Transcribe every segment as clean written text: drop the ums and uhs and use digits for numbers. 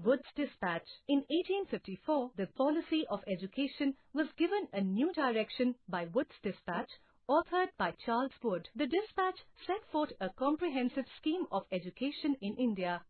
Wood's Dispatch. In 1854, the policy of education was given a new direction by Wood's Dispatch, authored by Charles Wood. The dispatch set forth a comprehensive scheme of education in India.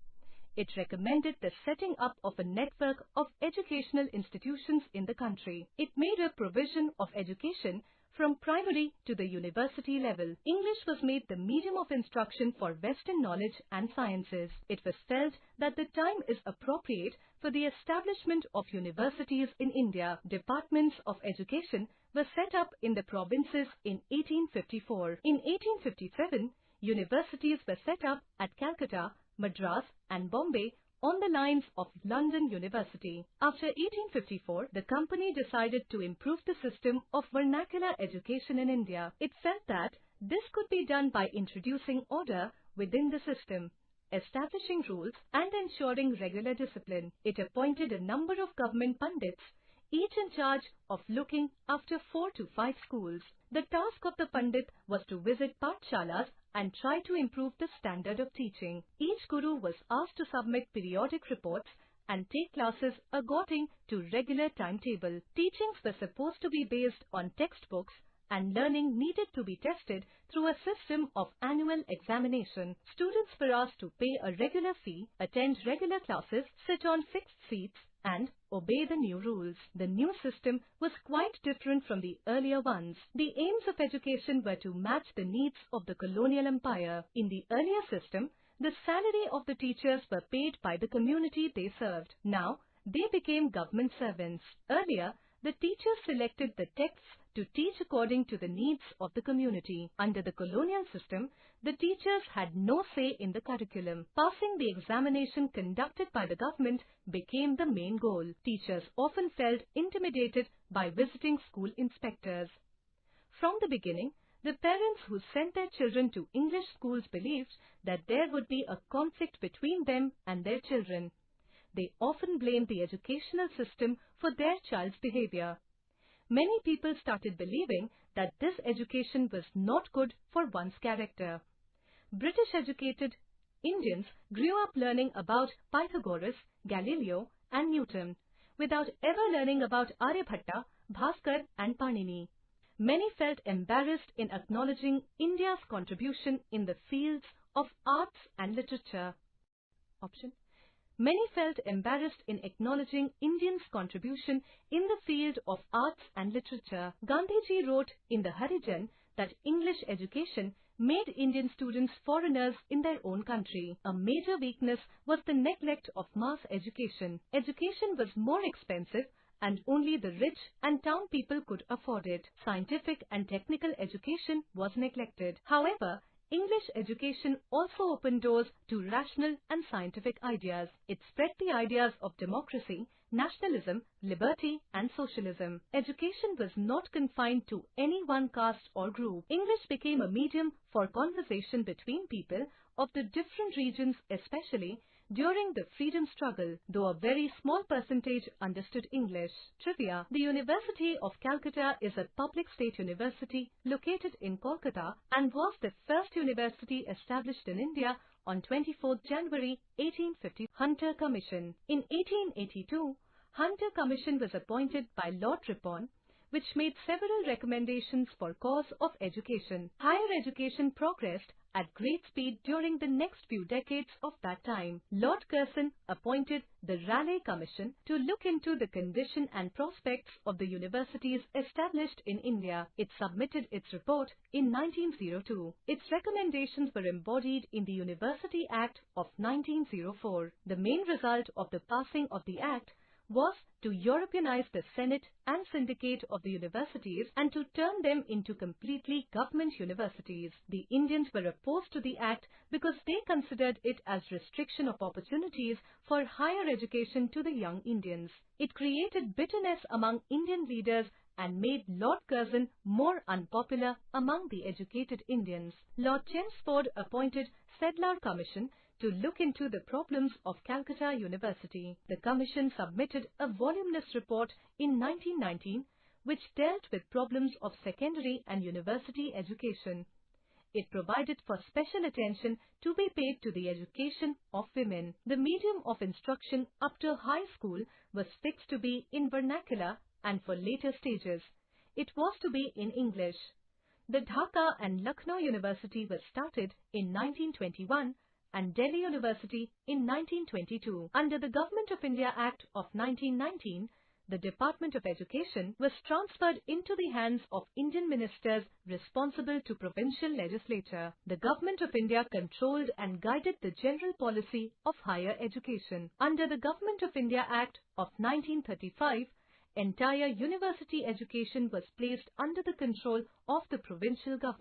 It recommended the setting up of a network of educational institutions in the country. It made a provision of education from primary to the university level. English was made the medium of instruction for Western knowledge and sciences. It was felt that the time is appropriate for the establishment of universities in India. Departments of education were set up in the provinces in 1854. In 1857, universities were set up at Calcutta, Madras and Bombay on the lines of London University. After 1854, the company decided to improve the system of vernacular education in India. It felt that this could be done by introducing order within the system, establishing rules and ensuring regular discipline. It appointed a number of government pundits, each in charge of looking after 4 to 5 schools. The task of the pandit was to visit pathshalas and try to improve the standard of teaching. Each guru was asked to submit periodic reports and take classes according to regular timetable. Teachings were supposed to be based on textbooks and learning needed to be tested through a system of annual examination. Students were asked to pay a regular fee, attend regular classes, sit on fixed seats, and obey the new rules. The new system was quite different from the earlier ones. The aims of education were to match the needs of the colonial empire. In the earlier system, the salary of the teachers were paid by the community they served. Now, they became government servants. Earlier, the teachers selected the texts to teach according to the needs of the community. Under the colonial system, the teachers had no say in the curriculum. Passing the examination conducted by the government became the main goal. Teachers often felt intimidated by visiting school inspectors. From the beginning, the parents who sent their children to English schools believed that there would be a conflict between them and their children. They often blamed the educational system for their child's behavior. Many people started believing that this education was not good for one's character. British educated Indians grew up learning about Pythagoras, Galileo and Newton, without ever learning about Aryabhatta, Bhaskar and Panini. Many felt embarrassed in acknowledging India's contribution in the fields of arts and literature. Option. Many felt embarrassed in acknowledging Indians' contribution in the field of arts and literature. Gandhiji wrote in the Harijan that English education made Indian students foreigners in their own country. A major weakness was the neglect of mass education. Education was more expensive and only the rich and town people could afford it. Scientific and technical education was neglected. However, English education also opened doors to rational and scientific ideas. It spread the ideas of democracy, nationalism, liberty and socialism. Education was not confined to any one caste or group. English became a medium for conversation between people of the different regions, especially during the freedom struggle, though a very small percentage understood English. Trivia: the University of Calcutta is a public state university located in Kolkata and was the first university established in India on 24 January 1850. Hunter Commission. In 1882, Hunter Commission was appointed by Lord Ripon, which made several recommendations for cause of education. Higher education progressed at great speed during the next few decades of that time. Lord Curzon appointed the Raleigh Commission to look into the condition and prospects of the universities established in India. It submitted its report in 1902. Its recommendations were embodied in the University Act of 1904. The main result of the passing of the Act was to Europeanize the Senate and Syndicate of the universities and to turn them into completely government universities. The Indians were opposed to the Act because they considered it as restriction of opportunities for higher education to the young Indians. It created bitterness among Indian leaders and made Lord Curzon more unpopular among the educated Indians. Lord Chelmsford appointed Sedlar Commission to look into the problems of Calcutta University. The commission submitted a voluminous report in 1919 which dealt with problems of secondary and university education. It provided for special attention to be paid to the education of women. The medium of instruction up to high school was fixed to be in vernacular, and for later stages, it was to be in English. The Dhaka and Lucknow University was started in 1921 and Delhi University in 1922. Under the Government of India Act of 1919, the Department of Education was transferred into the hands of Indian ministers responsible to provincial legislature. The Government of India controlled and guided the general policy of higher education. Under the Government of India Act of 1935, entire university education was placed under the control of the provincial government.